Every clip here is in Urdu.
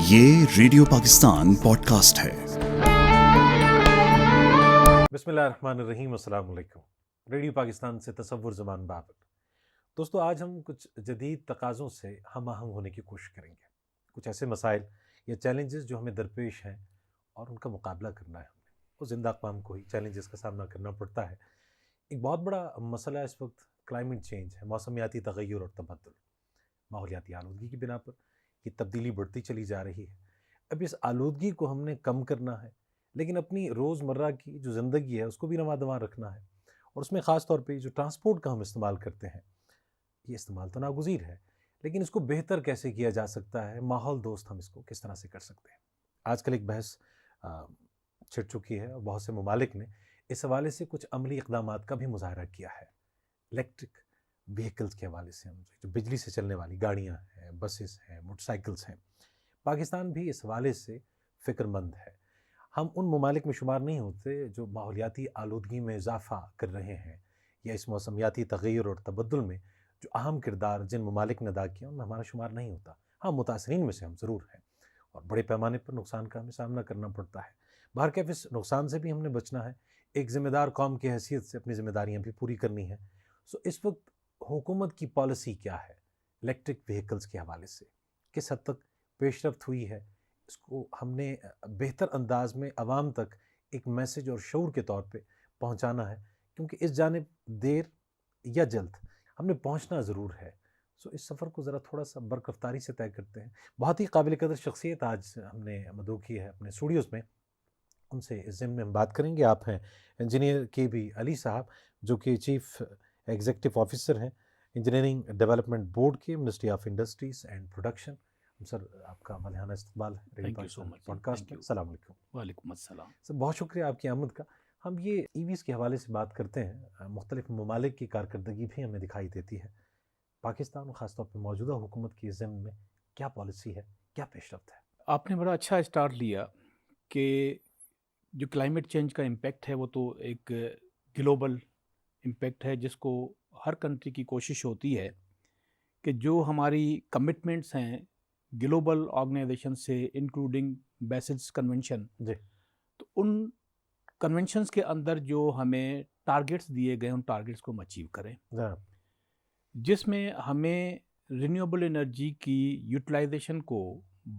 یہ ریڈیو پاکستان پوڈکاسٹ ہے۔ بسم اللہ الرحمن الرحیم۔ السلام علیکم۔ ریڈیو پاکستان سے تصور زبان بابل۔ دوستو، آج ہم کچھ جدید تقاضوں سے ہم آہنگ ہونے کی کوشش کریں گے۔ کچھ ایسے مسائل یا چیلنجز جو ہمیں درپیش ہیں اور ان کا مقابلہ کرنا ہے ہمیں، وہ زندہ اقوام کو ہی چیلنجز کا سامنا کرنا پڑتا ہے۔ ایک بہت بڑا مسئلہ اس وقت کلائمیٹ چینج ہے، موسمیاتی تغیر اور تبدل۔ ماحولیاتی آلودگی کی بنا پر یہ تبدیلی بڑھتی چلی جا رہی ہے۔ اب اس آلودگی کو ہم نے کم کرنا ہے، لیکن اپنی روزمرہ کی جو زندگی ہے اس کو بھی رواں رکھنا ہے، اور اس میں خاص طور پہ جو ٹرانسپورٹ کا ہم استعمال کرتے ہیں، یہ استعمال تو ناگزیر ہے، لیکن اس کو بہتر کیسے کیا جا سکتا ہے، ماحول دوست ہم اس کو کس طرح سے کر سکتے ہیں۔ آج کل ایک بحث چھڑ چکی ہے اور بہت سے ممالک نے اس حوالے سے کچھ عملی اقدامات کا بھی مظاہرہ کیا ہے۔ الیکٹرک وہیکلز کے حوالے سے، ہم جو بجلی سے چلنے والی گاڑیاں ہیں، بسز ہیں، موٹر سائیکلز ہیں، پاکستان بھی اس حوالے سے فکر مند ہے۔ ہم ان ممالک میں شمار نہیں ہوتے جو ماحولیاتی آلودگی میں اضافہ کر رہے ہیں، یا اس موسمیاتی تغیر اور تبدل میں جو اہم کردار جن ممالک نے ادا کیا ان میں ہمارا شمار نہیں ہوتا۔ ہاں، متاثرین میں سے ہم ضرور ہیں، اور بڑے پیمانے پر نقصان کا ہمیں سامنا کرنا پڑتا ہے۔ بہرکیف اس نقصان سے بھی ہم نے بچنا ہے، ایک ذمہ دار قوم کی حیثیت سے اپنی ذمہ داریاں بھی پوری کرنی ہیں۔ اس وقت حکومت کی پالیسی کیا ہے الیکٹرک وہیکلز کے حوالے سے؟ کس حد تک پیش رفت ہوئی ہے؟ اس کو ہم نے بہتر انداز میں عوام تک ایک میسج اور شعور کے طور پہ پہنچانا ہے، کیونکہ اس جانب دیر یا جلد ہم نے پہنچنا ضرور ہے۔ اس سفر کو ذرا تھوڑا سا برقراری سے طے کرتے ہیں۔ بہت ہی قابل قدر شخصیت آج ہم نے مدعو کی ہے اپنے اسٹوڈیوز میں، ان سے اس ضمن میں ہم بات کریں گے۔ آپ ہیں انجینئر کے بی علی صاحب، جو کہ چیف ایگزیکٹو آفیسر ہیں انجینئرنگ ڈیولپمنٹ بورڈ کے، ministry of industries and production. Sir, آپ کا ملحانہ استقبال ہے پوڈکاسٹ میں۔ السلام علیکم۔ وعلیکم السلام سر، بہت شکریہ آپ کی آمد کا۔ ہم یہ ای ویز کے حوالے سے بات کرتے ہیں، مختلف ممالک کی کارکردگی بھی ہمیں دکھائی دیتی ہے۔ پاکستان اور خاص طور پہ موجودہ حکومت کی ضمن میں کیا پالیسی ہے، کیا پیش رفت ہے؟ آپ نے بڑا اچھا اسٹارٹ لیا کہ جو کلائمیٹ چینج کا امپیکٹ ہے وہ تو ایک گلوبل امپیکٹ ہے، جس کو ہر کنٹری کی کوشش ہوتی ہے کہ جو ہماری کمٹمنٹس ہیں گلوبل آرگنائزیشن سے، انکلوڈنگ بیسلز کنونشن، جی، تو ان کنونشنز کے اندر جو ہمیں ٹارگیٹس دیے گئے ان ٹارگیٹس کو ہم اچیو کریں، جس میں ہمیں رینیوبل انرجی کی یوٹیلائزیشن کو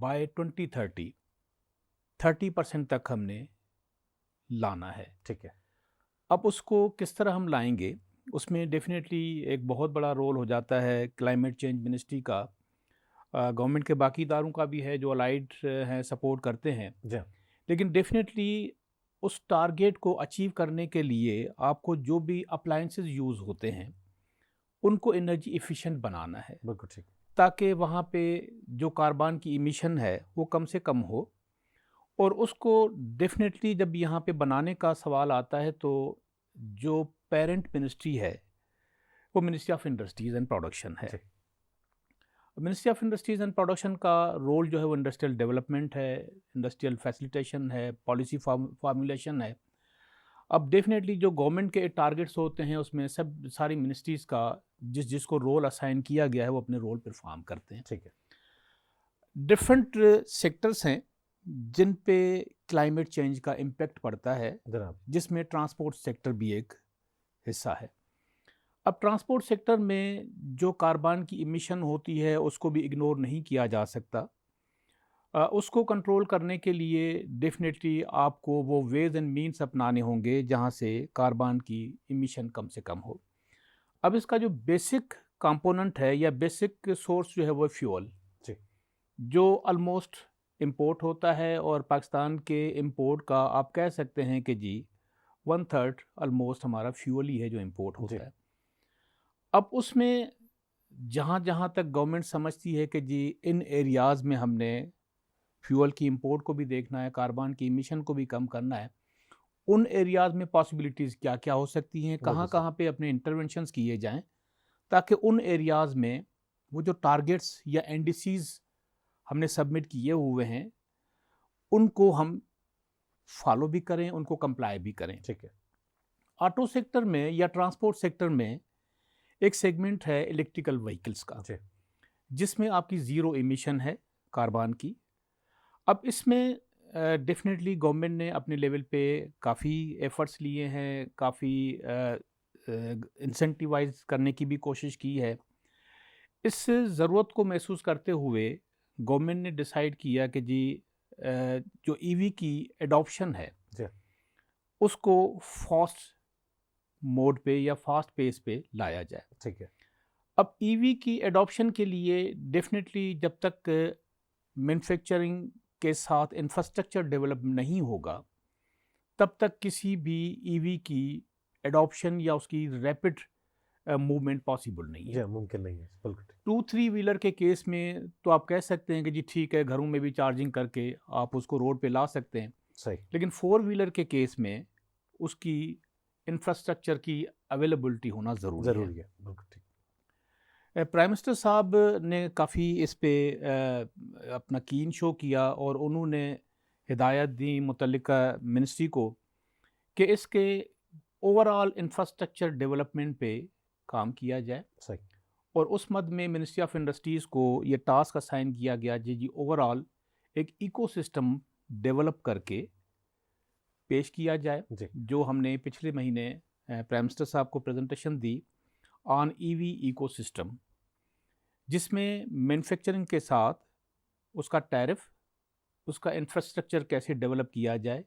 بائی 2030 30% تک ہم نے لانا ہے۔ ٹھیک ہے۔ اب اس کو کس طرح ہم لائیں گے، اس میں ڈیفینیٹلی ایک بہت بڑا رول ہو جاتا ہے کلائمیٹ چینج منسٹری کا، گورنمنٹ کے باقی اداروں کا بھی ہے جو الائیڈ ہیں، سپورٹ کرتے ہیں، جی، لیکن ڈیفینیٹلی اس ٹارگیٹ کو اچیو کرنے کے لیے آپ کو جو بھی اپلائنسز یوز ہوتے ہیں ان کو انرجی ایفیشینٹ بنانا ہے، بالکل ٹھیک، تاکہ وہاں پہ جو کاربن کی ایمیشن ہے وہ کم سے کم ہو۔ اور اس کو ڈیفینیٹلی جب یہاں پہ بنانے کا سوال آتا ہے تو جو پیرنٹ منسٹری ہے وہ ministry of industries and production ہے۔ Ministry of industries and production کا رول جو ہے وہ انڈسٹریل ڈیولپمنٹ ہے، انڈسٹریل فیسیلیٹیشن ہے، پالیسی فارمولیشن ہے۔ اب ڈیفینیٹلی جو گورنمنٹ کے ٹارگیٹس ہوتے ہیں اس میں ساری منسٹریز کا جس کو رول اسائن کیا گیا ہے وہ اپنے رول پرفارم کرتے ہیں۔ ٹھیک ہے۔ ڈفرینٹ سیکٹرز ہیں جن پہ کلائمیٹ چینج کا امپیکٹ پڑتا ہے، جناب، جس میں ٹرانسپورٹ سیکٹر بھی ایک حصہ ہے۔ اب ٹرانسپورٹ سیکٹر میں جو کاربن کی ایمیشن ہوتی ہے اس کو بھی اگنور نہیں کیا جا سکتا۔ اس کو کنٹرول کرنے کے لیے ڈیفینیٹلی آپ کو وہ ویز اینڈ مینس اپنانے ہوں گے جہاں سے کاربن کی ایمیشن کم سے کم ہو۔ اب اس کا جو بیسک کمپوننٹ ہے یا بیسک سورس جو ہے وہ فیول، جی، جو آلموسٹ امپورٹ ہوتا ہے، اور پاکستان کے امپورٹ کا آپ کہہ سکتے ہیں کہ جی 1/3 آلموسٹ ہمارا فیول ہی ہے جو امپورٹ ہوتا ہے۔ اب اس میں جہاں جہاں تک گورنمنٹ سمجھتی ہے کہ جی ان ایریاز میں ہم نے فیول کی امپورٹ کو بھی دیکھنا ہے، کاربن کی ایمیشن کو بھی کم کرنا ہے، ان ایریاز میں پاسبلٹیز کیا کیا ہو سکتی ہیں، کہاں کہاں پہ اپنے انٹرونشنز کیے جائیں، تاکہ ان ایریاز میں وہ جو ٹارگیٹس یا NDCs ہم نے سبمٹ کیے ہوئے ہیں ان کو ہم فالو بھی کریں، ان کو کمپلائی بھی کریں۔ ٹھیک ہے۔ آٹو سیکٹر میں یا ٹرانسپورٹ سیکٹر میں ایک سیگمنٹ ہے الیکٹریکل وہیکلز کا، جی، جس میں آپ کی زیرو ایمیشن ہے کاربن کی، اب اس میں ڈیفینیٹلی گورنمنٹ نے اپنے لیول پہ کافی ایفرٹس لیے ہیں، کافی انسینٹیوائز کرنے کی بھی کوشش کی ہے. اس ضرورت کو محسوس کرتے ہوئے گورنمنٹ نے ڈیسائیڈ کیا کہ جی جو ای وی کی ایڈاپشن ہے جی اس کو فاسٹ موڈ پہ یا فاسٹ پیس پہ لایا جائے. ٹھیک ہے. اب ای وی کی ایڈاپشن کے لیے ڈیفینیٹلی جب تک مینوفیکچرنگ کے ساتھ انفراسٹرکچر ڈیولپ نہیں ہوگا تب تک کسی بھی ای وی کی ایڈاپشن یا اس کی ریپڈ موومنٹ پاسبل نہیں ہے. جی ممکن نہیں ہے بالکل. 2-3 ویلر کے کیس میں تو آپ کہہ سکتے ہیں کہ جی ٹھیک ہے گھروں میں بھی چارجنگ کر کے آپ اس کو روڈ پہ لا سکتے ہیں، صحیح. لیکن 4 ویلر کے کیس میں اس کی انفراسٹرکچر کی اویلیبلٹی ہونا ضروری ضروری ہے. بالکل ٹھیک. پرائم منسٹر صاحب نے کافی اس پہ اپنا کین شو کیا اور انہوں نے ہدایت دی متعلقہ منسٹری کو کہ اس کے اوور آل انفراسٹرکچر ڈیولپمنٹ پہ کام کیا جائے. صحیح. اور اس مد میں منسٹری آف انڈسٹریز کو یہ ٹاسک اسائن کیا گیا جی اوور آل ایک ایکو سسٹم ڈیولپ کر کے پیش کیا جائے جی. جو ہم نے پچھلے مہینے پرائم منسٹر صاحب کو پریزنٹیشن دی آن ای وی ایکو سسٹم، جس میں مینوفیکچرنگ کے ساتھ اس کا ٹیرف، اس کا انفراسٹرکچر کیسے ڈیولپ کیا جائے،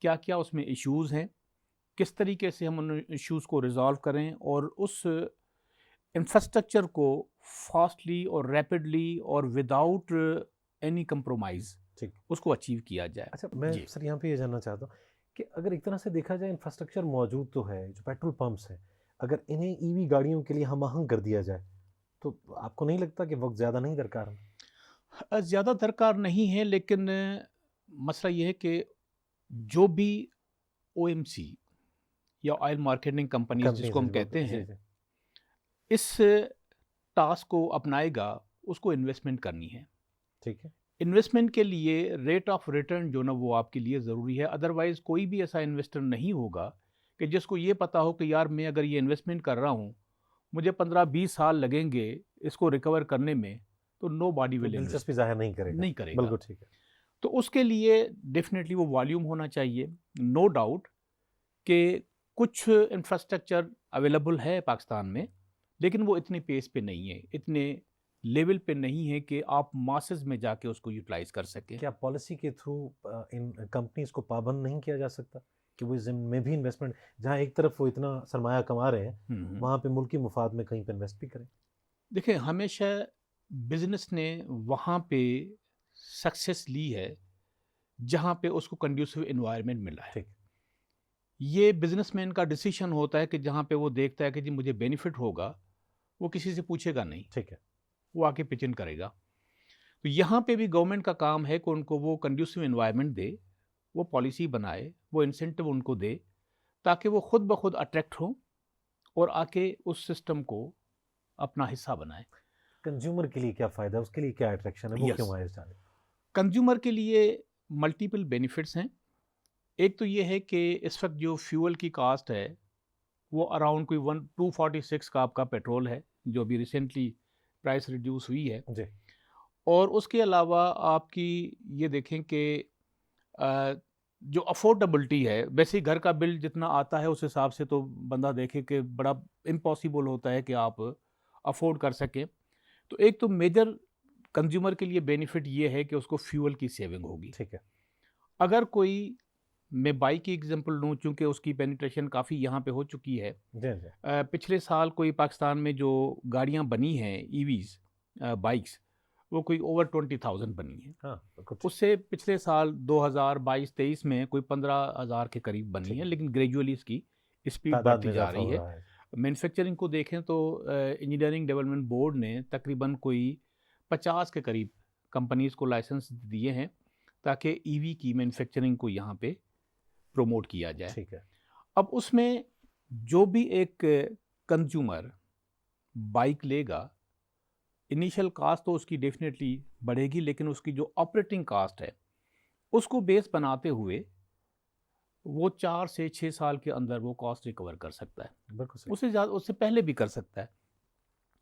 کیا کیا اس میں ایشوز ہیں، کس طریقے سے ہم ان ایشوز کو ریزالو کریں اور اس انفراسٹرکچر کو فاسٹلی اور ریپڈلی اور وداؤٹ اینی کمپرومائز اس کو اچیو کیا جائے. اچھا میں سر یہاں پہ یہ جاننا چاہتا ہوں کہ اگر ایک طرح سے دیکھا جائے انفراسٹرکچر موجود تو ہے، جو پیٹرول پمپس ہیں، اگر انہیں ای وی گاڑیوں کے لیے ہم آہنگ کر دیا جائے تو آپ کو نہیں لگتا کہ وقت زیادہ نہیں درکار ہے؟ زیادہ درکار نہیں ہے، لیکن مسئلہ یہ ہے کہ جو بھی او ایم سی یا آئل مارکیٹنگ کمپنیز جس کو ہم کہتے ہیں اس ٹاسک کو اپنائے گا اس کو انویسٹمنٹ کرنی ہے. ٹھیک ہے. انویسٹمنٹ کے لیے ریٹ آف ریٹرن جو نا وہ آپ کے لیے ضروری ہے. ادروائز کوئی بھی ایسا انویسٹر نہیں ہوگا کہ جس کو یہ پتا ہو کہ یار میں اگر یہ انویسٹمنٹ کر رہا ہوں مجھے 15-20 سال لگیں گے اس کو ریکور کرنے میں، تو نو باڈی ول دلچسپی ظاہر نہیں کرے گا. بالکل ٹھیک ہے. تو اس کے لیے ڈیفینیٹلی وہ والیوم ہونا چاہیے. نو ڈاؤٹ کہ کچھ انفراسٹرکچر اویلیبل ہے پاکستان میں، لیکن وہ اتنے پیس پہ نہیں ہے، اتنے لیول پہ نہیں ہے کہ آپ ماسز میں جا کے اس کو یوٹیلائز کر سکیں. کیا پالیسی کے تھرو ان کمپنیز کو پابند نہیں کیا جا سکتا کہ وہ ضمن میں بھی انویسٹمنٹ، جہاں ایک طرف وہ اتنا سرمایہ کما رہے ہیں وہاں پہ ملکی مفاد میں کہیں پہ انویسٹ بھی کریں؟ دیکھیں ہمیشہ بزنس نے وہاں پہ سکسیس لی ہے جہاں پہ اس کو کنڈیوسو انوائرمنٹ ملا ہے. یہ بزنس مین کا ڈیسیشن ہوتا ہے کہ جہاں پہ وہ دیکھتا ہے کہ جی مجھے بینیفٹ ہوگا وہ کسی سے پوچھے گا نہیں. ٹھیک ہے. وہ آ کے پچن کرے گا. تو یہاں پہ بھی گورنمنٹ کا کام ہے کہ ان کو وہ کنڈیوسو انوائرمنٹ دے، وہ پالیسی بنائے، وہ انسینٹو ان کو دے تاکہ وہ خود بخود اٹریکٹ ہوں اور آ کے اس سسٹم کو اپنا حصہ بنائیں. کنزیومر کے لیے کیا فائدہ ہے، اس کے لیے کیا اٹریکشن ہے، وہ کیوں آئے اس جانب؟ کنزیومر کے لیے ملٹیپل بینیفٹس ہیں. ایک تو یہ ہے کہ اس وقت جو فیول کی کاسٹ ہے وہ اراؤنڈ کوئی 246 کا آپ کا پیٹرول ہے جو ابھی ریسنٹلی پرائس ریڈیوس ہوئی ہے جی. اور اس کے علاوہ آپ کی یہ دیکھیں کہ جو افورڈیبلٹی ہے، ویسے گھر کا بل جتنا آتا ہے اس حساب سے تو بندہ دیکھے کہ بڑا امپاسبل ہوتا ہے کہ آپ افورڈ کر سکیں. تو ایک تو میجر کنزیومر کے لیے بینیفٹ یہ ہے کہ اس کو فیول کی سیونگ ہوگی. ٹھیک ہے. اگر کوئی، میں بائک کی ایگزامپل لوں چونکہ اس کی پینیٹریشن کافی یہاں پہ ہو چکی ہے. پچھلے سال کوئی پاکستان میں جو گاڑیاں بنی ہیں ای ویز بائکس وہ کوئی اوور 20,000 بنی ہیں. اس سے پچھلے سال 2022-23 میں کوئی 15,000 کے قریب بنی ہیں، لیکن گریجولی اس کی اسپیڈ بڑھتی جا رہی ہے. مینوفیکچرنگ کو دیکھیں تو انجینئرنگ ڈیولپمنٹ بورڈ نے تقریباً کوئی 50 کے قریب کمپنیز کو لائسنس دیے ہیں تاکہ ای وی کی مینوفیکچرنگ کو یہاں پہ پروموٹ کیا جائے. ٹھیک ہے. اب اس میں جو بھی ایک کنزیومر بائک لے گا انیشل کاسٹ تو اس کی ڈیفینیٹلی بڑھے گی، لیکن اس کی جو آپریٹنگ کاسٹ ہے اس کو بیس بناتے ہوئے وہ 4 سے 6 سال کے اندر وہ کاسٹ ریکور کر سکتا ہے. بالکل. اس سے زیادہ، اس سے پہلے بھی کر سکتا ہے،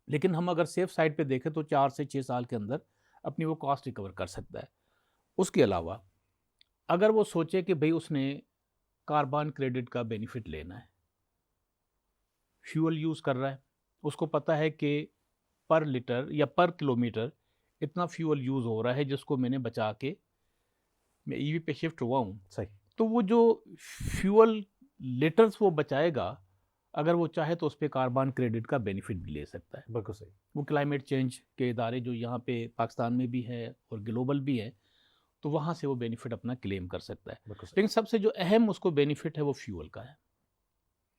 لیکن ہم اگر سیف سائڈ پہ دیکھیں تو 4 سے 6 سال کے اندر اپنی وہ کاسٹ ریکور کر سکتا ہے. اس کے علاوہ اگر وہ سوچے کہ بھئی اس نے کاربن کریڈٹ کا بینیفٹ لینا ہے، فیول یوز کر رہا ہے، اس کو پتہ ہے کہ پر لیٹر یا پر کلومیٹر اتنا فیول یوز ہو رہا ہے جس کو میں نے بچا کے میں ای وی پہ شفٹ ہوا ہوں، صحیح، تو وہ جو فیول لیٹرز وہ بچائے گا، اگر وہ چاہے تو اس پہ کاربن کریڈٹ کا بینیفٹ بھی لے سکتا ہے۔ بالکل صحیح، وہ کلائمیٹ چینج کے ادارے جو یہاں پہ پاکستان میں بھی ہے اور گلوبل بھی ہے، تو وہاں سے وہ بینیفٹ اپنا کلیم کر سکتا ہے۔ بالکل صحیح، لیکن سب سے جو اہم اس کو بینیفٹ ہے وہ فیول کا ہے۔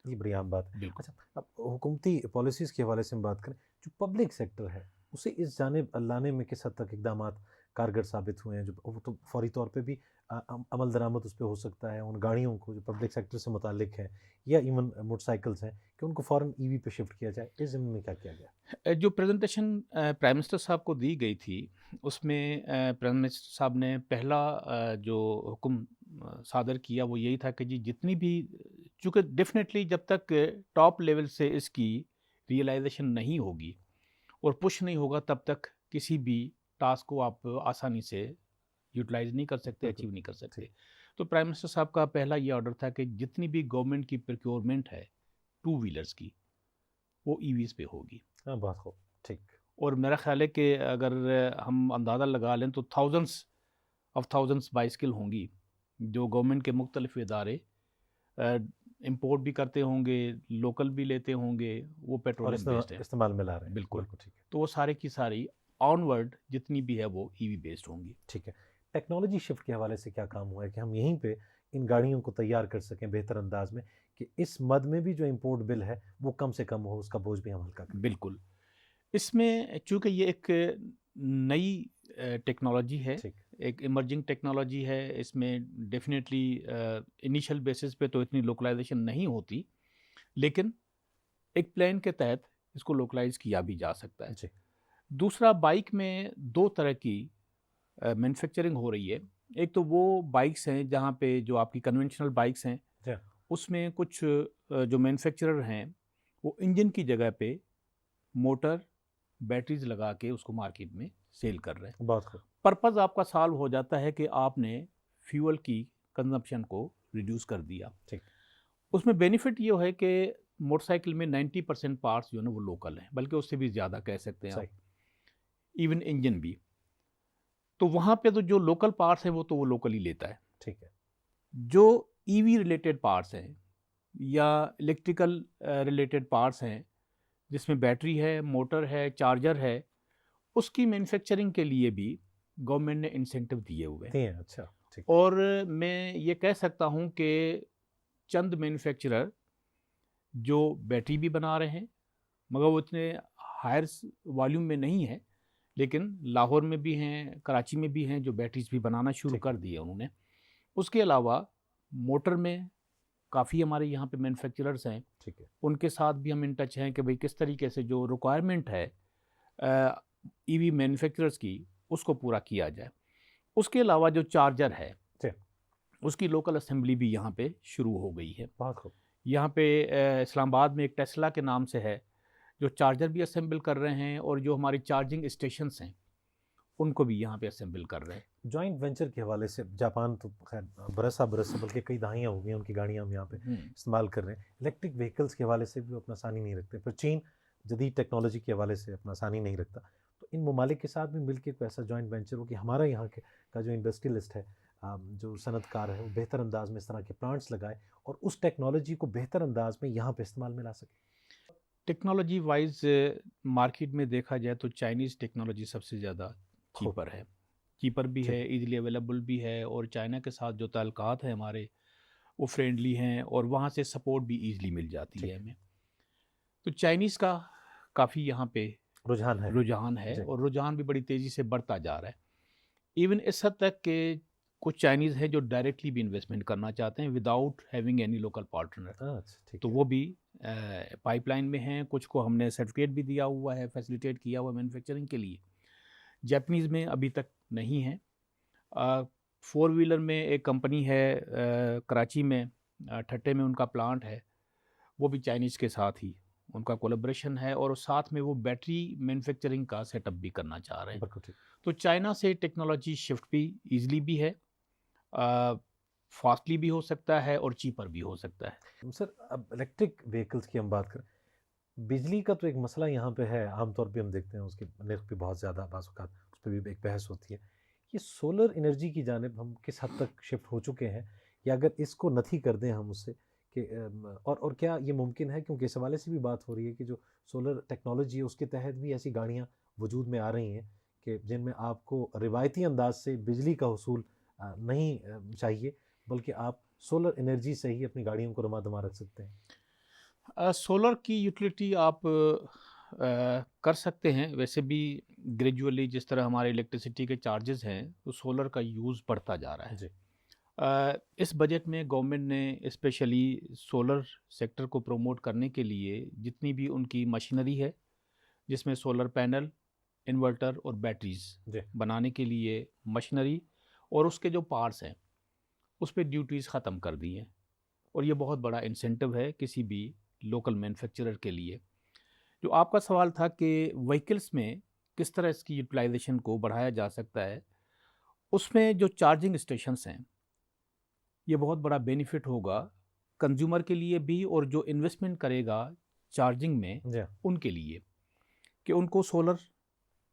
یہ بڑی عام بات ہے۔ بالکل اچھا، اب حکومتی پالیسیز کے حوالے سے ہم بات کریں، جو پبلک سیکٹر ہے اسے اس جانب لانے میں کس حد تک اقدامات کارگر ثابت ہوئے ہیں؟ جو وہ تو فوری طور پہ بھی عمل درآمد اس پہ ہو سکتا ہے، ان گاڑیوں کو جو پبلک سیکٹر سے متعلق ہیں یا ایون موٹر سائیکلز ہیں کہ ان کو فوراً ای وی پہ شفٹ کیا جائے، اس ضمن میں کیا کیا گیا؟ جو پریزنٹیشن پرائم منسٹر صاحب کو دی گئی تھی، اس میں پرائم منسٹر صاحب نے پہلا جو حکم صادر کیا وہ یہی تھا کہ جی جتنی بھی، چونکہ ڈیفینیٹلی جب تک ٹاپ لیول سے اس کی ریئلائزیشن نہیں ہوگی اور پش نہیں ہوگا تب تک کسی بھی ٹاسک کو آپ آسانی سے یوٹیلائز نہیں کر سکتے، بالکل، اچیو نہیں کر سکتے۔ تو پرائم منسٹر صاحب کا پہلا یہ آرڈر تھا کہ جتنی بھی گورنمنٹ کی پروکیورمنٹ ہے ٹو ویلرز کی، وہ ای ویز پہ ہوگی۔ ہاں، بات خوب، ٹھیک، اور میرا خیال ہے کہ اگر ہم اندازہ لگا لیں تو تھاؤزنڈس بائسکل ہوں گی جو گورنمنٹ کے مختلف ادارے امپورٹ بھی کرتے ہوں گے، لوکل بھی لیتے ہوں گے، وہ اور پیٹرولیم بیسڈ ہے۔ استعمال میں لا رہے ہیں، بالکل، ٹھیک ہے، تو وہ سارے کی ساری آن ورڈ جتنی بھی ہے وہ ای وی بیسڈ ہوں گی۔ ٹھیک ہے۔ ٹیکنالوجی شفٹ کے حوالے سے کیا کام ہوا ہے کہ ہم یہیں پہ ان گاڑیوں کو تیار کر سکیں بہتر انداز میں کہ اس مد میں بھی جو امپورٹ بل ہے وہ کم سے کم ہو، اس کا بوجھ بھی ہم ہلکا کریں؟ بالکل، اس میں چونکہ یہ ایک نئی ٹیکنالوجی ہے، ٹھیک، ایک ایمرجنگ ٹیکنالوجی ہے، اس میں ڈیفینیٹلی انیشل بیسس پہ تو اتنی لوکلائزیشن نہیں ہوتی، لیکن ایک پلان کے تحت اس کو لوکلائز کیا بھی جا سکتا ہے۔ جی، دوسرا، بائک میں دو طرح کی مینوفیکچرنگ ہو رہی ہے۔ ایک تو وہ بائکس ہیں جہاں پہ جو آپ کی کنونشنل بائکس ہیں، جی، اس میں کچھ جو مینوفیکچرر ہیں وہ انجن کی جگہ پہ موٹر بیٹریز لگا کے اس کو مارکیٹ میں سیل کر رہے ہیں۔ بہت خوب، پرپز آپ کا سالو ہو جاتا ہے کہ آپ نے فیول کی کنزمپشن کو ریڈیوس کر دیا۔ ٹھیک، اس میں بینیفٹ یہ ہے کہ موٹر سائیکل میں 90% پارٹس جو ہے نا وہ لوکل ہیں، بلکہ اس سے بھی زیادہ کہہ سکتے ہیں آپ، صحیح، ایون انجن بھی۔ تو وہاں پہ تو جو لوکل پارٹس ہیں وہ تو وہ لوکل ہی لیتا ہے۔ ٹھیک ہے، جو ای وی ریلیٹڈ پارٹس ہیں یا الیکٹریکل ریلیٹڈ پارٹس ہیں جس میں بیٹری ہے، موٹر ہے، چارجر ہے، اس کی مینوفیکچرنگ کے لیے بھی گورنمنٹ نے انسینٹو دیے ہوئے ہیں۔ ہیں، اچھا، ٹھیک، اور میں یہ کہہ سکتا ہوں کہ چند مینوفیکچرر جو بیٹری بھی بنا رہے ہیں مگر وہ اتنے ہائر والیوم میں نہیں ہے، لیکن لاہور میں بھی ہیں، کراچی میں بھی ہیں جو بیٹریز بھی بنانا شروع ٹھیک، کر دیے انہوں نے۔ اس کے علاوہ موٹر میں کافی ہمارے یہاں پہ مینوفیکچررز ہیں، ٹھیک ہے، ان کے ساتھ بھی ہم ان ٹچ ہیں کہ بھئی کس طریقے سے جو ریکوائرمنٹ ہے ای وی مینوفیکچررز کی اس کو پورا کیا جائے۔ اس کے علاوہ جو چارجر ہے جی، اس کی لوکل اسمبلی بھی یہاں پہ شروع ہو گئی ہے۔ بہت خوب، یہاں پہ اسلام آباد میں ایک ٹیسلا کے نام سے ہے جو چارجر بھی اسمبل کر رہے ہیں، اور جو ہماری چارجنگ اسٹیشنز ہیں ان کو بھی یہاں پہ اسمبل کر رہے ہیں۔ جوائنٹ وینچر کے حوالے سے جاپان تو خیر برس بلکہ کئی دہائیاں ہو گئی ہیں ان کی گاڑیاں ہم یہاں پہ استعمال کر رہے ہیں۔ الیکٹرک وہیکلز کے حوالے سے بھی وہ اپنا ثانی نہیں رکھتے، پھر چین جدید ٹیکنالوجی کے حوالے سے اپنا ثانی نہیں رکھتا۔ تو ان ممالک کے ساتھ بھی مل کے کوئی ایسا جوائنٹ وینچر ہو کہ ہمارا یہاں کا جو انڈسٹریلسٹ ہے، جو صنعت کار ہے، وہ بہتر انداز میں اس طرح کے پلانٹس لگائے اور اس ٹیکنالوجی کو بہتر انداز میں یہاں پہ استعمال میں لا سکے۔ ٹیکنالوجی وائز مارکیٹ میں دیکھا جائے تو چائنیز ٹیکنالوجی سب سے زیادہ چیپر ہے، چیپر بھی ہے، ایزیلی اویلیبل بھی ہے، اور چائنا کے ساتھ جو تعلقات ہیں ہمارے وہ فرینڈلی ہیں، اور وہاں سے سپورٹ بھی ایزیلی مل جاتی ہے ہمیں۔ تو چائنیز کا کافی یہاں پہ رجحان ہے، اور رجحان بھی بڑی تیزی سے بڑھتا جا رہا ہے۔ ایون اس حد تک کہ کچھ چائنیز ہیں جو ڈائریکٹلی بھی انویسٹمنٹ کرنا چاہتے ہیں without having any local partner, تو وہ بھی پائپ لائن میں ہیں۔ کچھ کو ہم نے سرٹیفکیٹ بھی دیا ہوا ہے، فیسیلیٹیٹ کیا ہوا ہے مینوفیکچرنگ کے لیے۔ جاپنیز میں ابھی تک نہیں ہے۔ 4 ویلر میں ایک کمپنی ہے کراچی میں، ٹھٹے میں ان کا پلانٹ ہے، وہ بھی چائنیز کے ساتھ ہی ان کا کولیبریشن ہے اور ساتھ میں وہ بیٹری مینوفیکچرنگ کا سیٹ اپ بھی کرنا چاہ رہے ہیں. بالکل ٹھیک. تو چائنا سے ٹیکنالوجی شفٹ بھی ایزلی بھی ہے, فاسٹلی بھی ہو سکتا ہے اور چیپر بھی ہو سکتا ہے. سر اب الیکٹرک وہیکلس کی ہم بات کریں, بجلی کا تو ایک مسئلہ یہاں پہ ہے, عام طور پہ ہم دیکھتے ہیں اس کے نرخ پہ بہت زیادہ بعض اوقات اس پہ بھی ایک بحث ہوتی ہے. یہ سولر انرجی کی جانب ہم کس حد تک شفٹ ہو چکے ہیں, یا اگر اس کو نتھی کر دیں ہم اس سے کہ اور کیا یہ ممکن ہے, کیونکہ اس حوالے سے بھی بات ہو رہی ہے کہ جو سولر ٹیکنالوجی ہے اس کے تحت بھی ایسی گاڑیاں وجود میں آ رہی ہیں کہ جن میں آپ کو روایتی انداز سے بجلی کا حصول نہیں چاہیے, بلکہ آپ سولر انرجی سے ہی اپنی گاڑیوں کو رما دما رکھ سکتے ہیں. سولر کی یوٹیلیٹی آپ کر سکتے ہیں, ویسے بھی گریجولی جس طرح ہمارے الیکٹریسٹی کے چارجز ہیں تو سولر کا یوز بڑھتا جا رہا ہے. جی. اس بجٹ میں گورنمنٹ نے اسپیشلی سولر سیکٹر کو پروموٹ کرنے کے لیے جتنی بھی ان کی مشینری ہے, جس میں سولر پینل, انورٹر اور بیٹریز جی. بنانے کے لیے مشینری اور اس کے جو پارٹس ہیں اس پہ ڈیوٹیز ختم کر دی ہیں, اور یہ بہت بڑا انسینٹو ہے کسی بھی لوکل مینوفیکچرر کے لیے. جو آپ کا سوال تھا کہ وہیکلس میں کس طرح اس کی یوٹیلائزیشن کو بڑھایا جا سکتا ہے, اس میں جو چارجنگ اسٹیشنز ہیں یہ بہت بڑا بینیفٹ ہوگا کنزیومر کے لیے بھی, اور جو انویسٹمنٹ کرے گا چارجنگ میں ان کے لیے, کہ ان کو سولر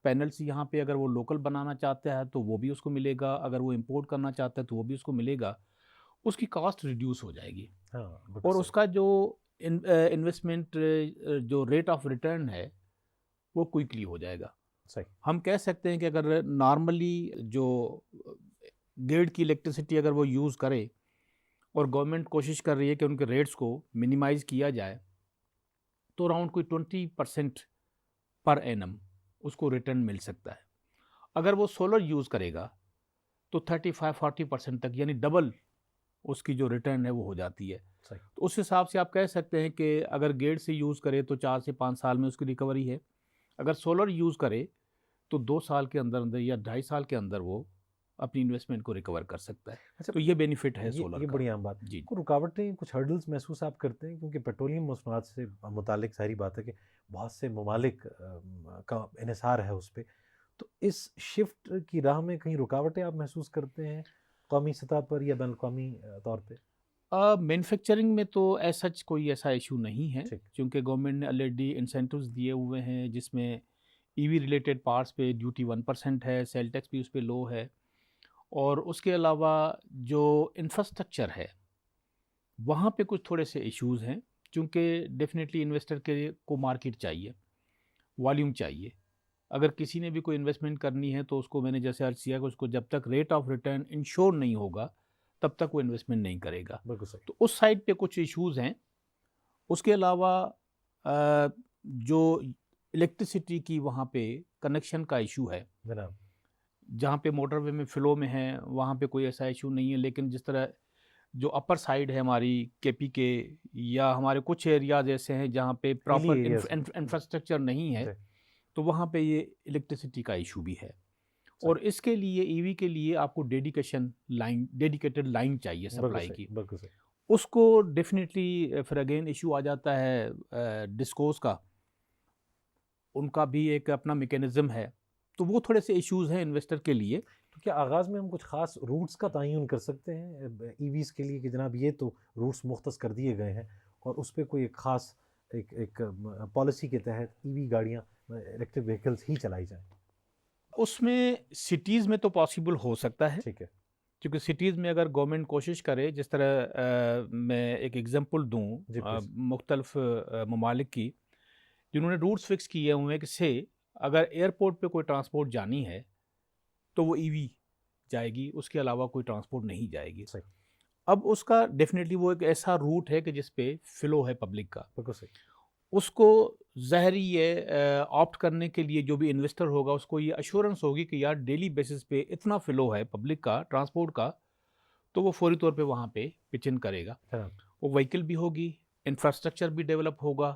پینلز یہاں پہ اگر وہ لوکل بنانا چاہتا ہے تو وہ بھی اس کو ملے گا, اگر وہ امپورٹ کرنا چاہتا ہے تو وہ بھی اس کو ملے گا, اس کی کاسٹ ریڈیوس ہو جائے گی. اور اس کا جو انویسٹمنٹ جو ریٹ آف ریٹرن ہے وہ کوئکلی ہو جائے گا. صحیح. ہم کہہ سکتے ہیں کہ اگر نارملی جو گریڈ کی الیکٹریسٹی اگر وہ یوز کرے اور گورنمنٹ کوشش کر رہی ہے کہ ان کے ریٹس کو منیمائز کیا جائے, تو اراؤنڈ کوئی 20% پر اینم اس کو ریٹرن مل سکتا ہے. اگر وہ سولر یوز کرے گا تو 35-40% تک, یعنی ڈبل اس کی جو ریٹرن ہے وہ ہو جاتی ہے. تو اس حساب سے آپ کہہ سکتے ہیں کہ اگر گیٹ سے یوز کرے تو 4 سے 5 سال میں اس کی ریکوری ہے, اگر سولر یوز کرے تو 2 سال کے اندر یا 2.5 سال کے اندر وہ اپنی انویسٹمنٹ کو ریکور کر سکتا ہے. اچھا, تو یہ بینیفٹ ہے سولر کا. یہ بڑی عام بات. جی. کوئی رکاوٹیں, کچھ ہرڈلز محسوس آپ کرتے ہیں, کیونکہ پیٹرولیم مصنوعات سے متعلق ظاہری بات ہے کہ بہت سے ممالک کا انحصار ہے اس پہ, تو اس شفٹ کی راہ میں کہیں رکاوٹیں آپ محسوس کرتے ہیں قومی سطح پر یا بین الاقوامی طور پہ؟ مینوفیکچرنگ میں تو سچ کوئی ایسا ایشو نہیں ہے, کیونکہ گورنمنٹ نے آلریڈی انسینٹیوز دیے ہوئے ہیں, جس میں ای وی ریلیٹڈ پارٹس پہ ڈیوٹی 1% ہے, سیل ٹیکس بھی اس پہ لو ہے, اور اس کے علاوہ جو انفراسٹرکچر ہے وہاں پہ کچھ تھوڑے سے ایشوز ہیں, چونکہ ڈیفینیٹلی انویسٹر کے کو مارکیٹ چاہیے, والیوم چاہیے. اگر کسی نے بھی کوئی انویسٹمنٹ کرنی ہے تو اس کو, میں نے جیسے عرض کیا کہ اس کو جب تک ریٹ آف ریٹرن انشور نہیں ہوگا تب تک وہ انویسٹمنٹ نہیں کرے گا. بالکل صحیح. تو اس سائڈ پہ کچھ ایشوز ہیں. اس کے علاوہ جو الیکٹریسٹی کی وہاں پہ کنیکشن کا ایشو ہے جناب, جہاں پہ موٹر وے میں فلو میں ہے وہاں پہ کوئی ایسا ایشو نہیں ہے, لیکن جس طرح جو اپر سائڈ ہے ہماری کے پی کے یا ہمارے کچھ ایریاز ایسے ہیں جہاں پہ پراپر انفراسٹرکچر نہیں ہے, تو وہاں پہ یہ الیکٹریسٹی کا ایشو بھی ہے. اور اس کے لیے ای وی کے لیے آپ کو ڈیڈیکیٹڈ لائن چاہیے سپلائی کی. اس کو ڈیفینیٹلی پھر اگین ایشو آ جاتا ہے ڈسکوز کا, ان کا بھی ایک اپنا میکینزم ہے, تو وہ تھوڑے سے ایشوز ہیں انویسٹر کے لیے. تو کیا آغاز میں ہم کچھ خاص روٹس کا تعین کر سکتے ہیں ای ویز کے لیے کہ جناب یہ تو روٹس مختص کر دیے گئے ہیں, اور اس پہ کوئی ایک خاص ایک پالیسی کے تحت ای وی گاڑیاں, الیکٹرک وہیکلس ہی چلائی جائیں؟ اس میں سٹیز میں تو پاسبل ہو سکتا ہے. ٹھیک ہے. کیونکہ سٹیز میں اگر گورنمنٹ کوشش کرے, جس طرح میں ایک ایگزامپل دوں مختلف ممالک کی جنہوں نے روٹس فکس کیے ہوئے ہیں کہ سے اگر ایئرپورٹ پہ کوئی ٹرانسپورٹ جانی ہے تو وہ ای وی جائے گی, اس کے علاوہ کوئی ٹرانسپورٹ نہیں جائے گی. صحیح. اب اس کا ڈیفینیٹلی وہ ایک ایسا روٹ ہے کہ جس پہ فلو ہے پبلک کا. بالکل صحیح. اس کو ظاہری یہ آپٹ کرنے کے لیے جو بھی انویسٹر ہوگا اس کو یہ ایشورنس ہوگی کہ یار ڈیلی بیسس پہ اتنا فلو ہے پبلک کا, ٹرانسپورٹ کا, تو وہ فوری طور پہ وہاں پہ پچ ان کرے گا. وہ وہیکل بھی ہوگی, انفراسٹرکچر بھی ڈیولپ ہوگا,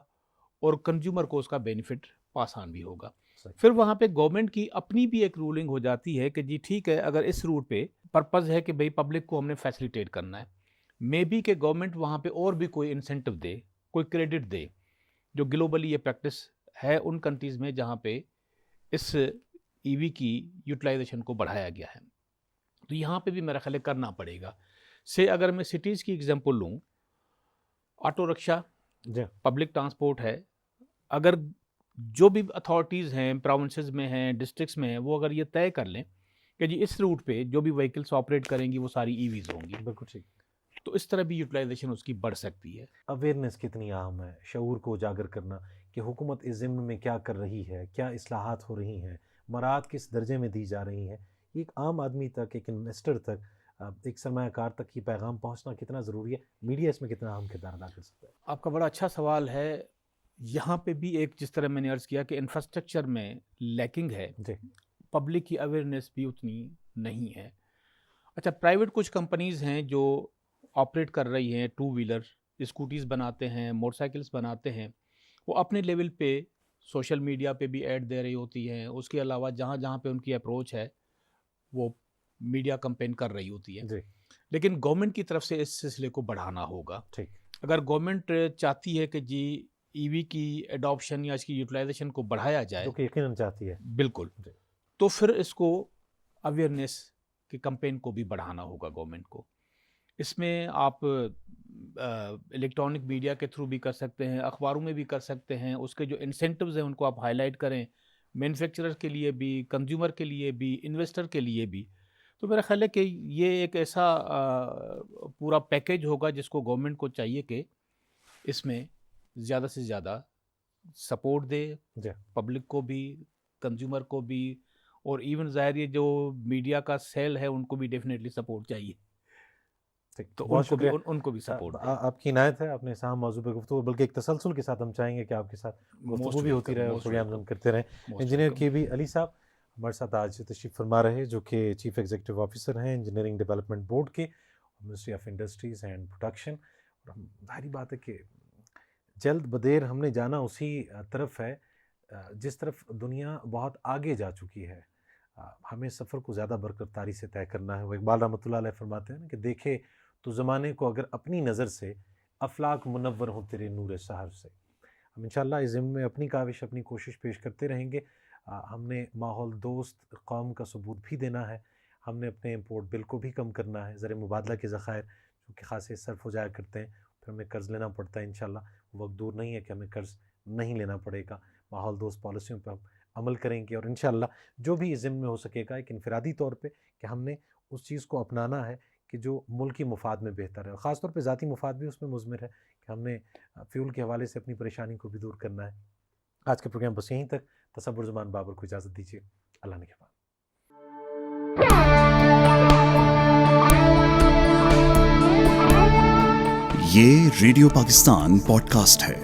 اور کنزیومر کو اس کا بینیفٹ پاس آن بھی ہوگا. پھر وہاں پہ گورنمنٹ کی اپنی بھی ایک رولنگ ہو جاتی ہے کہ جی ٹھیک ہے, اگر اس روٹ پہ پرپز ہے کہ بھئی پبلک کو ہم نے فیسیلیٹیٹ کرنا ہے, مے بی کہ گورنمنٹ وہاں پہ اور بھی کوئی انسینٹو دے, کوئی کریڈٹ دے, جو گلوبلی یہ پریکٹس ہے ان کنٹریز میں جہاں پہ اس ای وی کی یوٹیلائزیشن کو بڑھایا گیا ہے. تو یہاں پہ بھی میرا خیال ہے کرنا پڑے گا. سے اگر میں سٹیز کی ایگزامپل لوں، آٹو رکشا پبلک ٹرانسپورٹ ہے، اگر جو بھی اتھارٹیز ہیں پروونسز میں ہیں ڈسٹرکٹس میں ہیں وہ اگر یہ طے کر لیں کہ جی اس روٹ پہ جو بھی وہیکلس آپریٹ کریں گی وہ ساری ای ویز ہوں گی، بالکل ٹھیک، تو اس طرح بھی یوٹیلائزیشن اس کی بڑھ سکتی ہے. اویئرنیس کتنی اہم ہے، شعور کو اجاگر کرنا کہ حکومت اس ضمن میں کیا کر رہی ہے، کیا اصلاحات ہو رہی ہیں، مراعات کس درجے میں دی جا رہی ہیں. یہ ایک عام آدمی تک، ایک انویسٹر تک، ایک سرمایہ کار تک یہ پیغام پہنچنا کتنا ضروری ہے، میڈیا اس میں کتنا اہم کردار ادا کر سکتا ہے؟ آپ کا بڑا اچھا سوال ہے. یہاں پہ بھی ایک جس طرح میں نے عرض کیا کہ انفراسٹرکچر میں لیکنگ ہے، پبلک کی اویئرنیس بھی اتنی نہیں ہے. اچھا، پرائیویٹ کچھ کمپنیز ہیں جو آپریٹ کر رہی ہیں، ٹو ویلر اسکوٹیز بناتے ہیں، موٹر سائیکلز بناتے ہیں، وہ اپنے لیول پہ سوشل میڈیا پہ بھی ایڈ دے رہی ہوتی ہیں. اس کے علاوہ جہاں جہاں پہ ان کی اپروچ ہے وہ میڈیا کمپین کر رہی ہوتی ہے. لیکن گورنمنٹ کی طرف سے اس سلسلے کو بڑھانا ہوگا. اگر گورنمنٹ چاہتی ہے کہ جی ای وی کی ایڈاپشن یا اس کی یوٹیلائزیشن کو بڑھایا جائے، جو کہ یقیناً چاہتی ہے، بالکل، تو پھر اس کو اویئرنیس کے کمپین کو بھی بڑھانا ہوگا گورنمنٹ کو. اس میں آپ الیکٹرانک میڈیا کے تھرو بھی کر سکتے ہیں، اخباروں میں بھی کر سکتے ہیں. اس کے جو انسینٹیوز ہیں ان کو آپ ہائی لائٹ کریں، مینوفیکچرر کے لیے بھی، کنزیومر کے لیے بھی، انویسٹر کے لیے بھی. تو میرا خیال ہے کہ یہ ایک ایسا پورا پیکیج ہوگا جس کو گورنمنٹ کو چاہیے کہ اس میں زیادہ سے زیادہ سپورٹ دے، پبلک کو بھی، کنزیومر کو بھی، اور ایون ظاہر یہ جو میڈیا کا سیل ہے ان کو بھی ڈیفینیٹلی سپورٹ چاہیے. تو ان کو بھی سپورٹ دے. آپ کی عنایت ہے، آپ نے اس اہم موضوع پہ گفتگو، بلکہ ایک تسلسل کے ساتھ ہم چاہیں گے کہ آپ کے ساتھ گفتگو بھی ہوتی رہے اور پروگرام ہم کرتے رہیں. انجینئر کے بی علی صاحب ہمارے ساتھ آج تشریف فرما رہے، جو کہ چیف ایگزیکٹو آفیسر ہیں انجینئرنگ ڈیولپمنٹ بورڈ کے، ministry of industries and production. اور ظاہری بات ہے کہ جلد بدیر ہم نے جانا اسی طرف ہے جس طرف دنیا بہت آگے جا چکی ہے. ہمیں سفر کو زیادہ برکتاری سے طے کرنا ہے. وہ اقبال رحمۃ اللہ علیہ فرماتے ہیں کہ دیکھے تو زمانے کو اگر اپنی نظر سے، افلاک منور ہوں تیرے نور سحر سے. ہم انشاءاللہ اس ضمن میں اپنی کاوش، اپنی کوشش پیش کرتے رہیں گے. ہم نے ماحول دوست قوم کا ثبوت بھی دینا ہے، ہم نے اپنے امپورٹ بل کو بھی کم کرنا ہے. زر مبادلہ کے ذخائر جو کہ خاصے صرف ہو جایا کرتے ہیں، پھر ہمیں قرض لینا پڑتا ہے. انشاءاللہ وہ وقت دور نہیں ہے کہ ہمیں قرض نہیں لینا پڑے گا. ماحول دوست پالیسیوں پہ ہم عمل کریں گے، اور انشاءاللہ جو بھی اس ضمن میں ہو سکے گا ایک انفرادی طور پہ کہ ہم نے اس چیز کو اپنانا ہے کہ جو ملکی مفاد میں بہتر ہے، اور خاص طور پہ ذاتی مفاد بھی اس میں مضمر ہے کہ ہم نے فیول کے حوالے سے اپنی پریشانی کو بھی دور کرنا ہے. آج کا پروگرام بس یہیں تک. تصور زمان بابر کو اجازت دیجیے. اللہ نگہبان. یہ ریڈیو پاکستان پوڈ کاسٹ ہے.